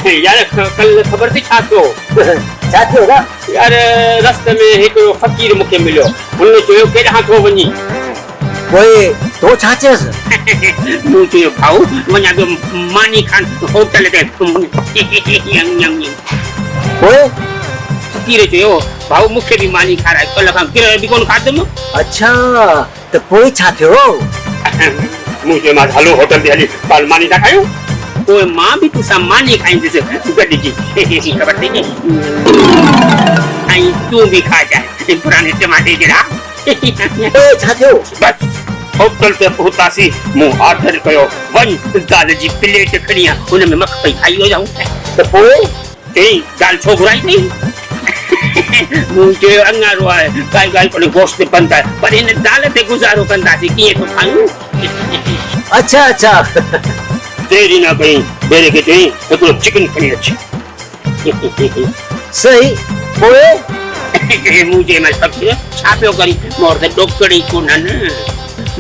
यार कल खबर थी छा थियो ना यार रस्ते में हिकिड़ो फ़क़ीर मूंखे मिलियो हुन चयो केॾांहुं थो वञी पोइ तो छा चयसि मूं चयो भाऊ वञा थो मानी खान होटल ते पोइ फ़क़ीर चयो भाऊ मूंखे बि मानी खाराए कल्ह खां किरह बि कोन खाधुमि अच्छा त पोइ छा थियो मूं चयोमांसि हलो होटल ते हली पाण मानी था खायूं पोइ मां बि तोसां मानी खाईंदुसि गॾिजी ख़बर अथई ऐं तूं बि खाजांइ पुराणे टमाटे जहिड़ा छा थियो बस होटल ते पहुतासीं मूं ऑर्डर कयो वञ दाल जी प्लेट खणी आ हुन में मख पई खाई वञूं त पोइ चई दाल छो घुराई अथई मूं चयो अंगारो आहे काई ॻाल्हि कोन्हे गोश्त बंदि आहे पर हिन दाल ते गुज़ारो कंदासीं कीअं थो खायूं अच्छा अच्छा देरी न कई बेरे खे चई हिकिड़ो चिकन खणी अच सही पोइ मूं चयोमांसि फ़क़ीर छा पियो करी मोर त ॾोकड़ी कोन्हनि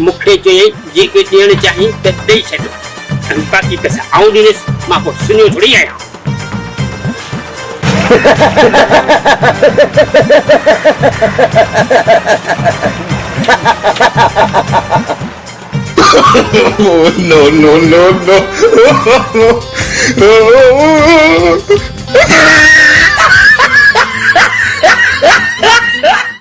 मूंखे चई जेके ॾियणु चाहीं त ॾेई छॾ बाक़ी पैसा आऊं ॾींदुसि मां पोइ सुञो थोरी आहियां Oh, no, no, no, no.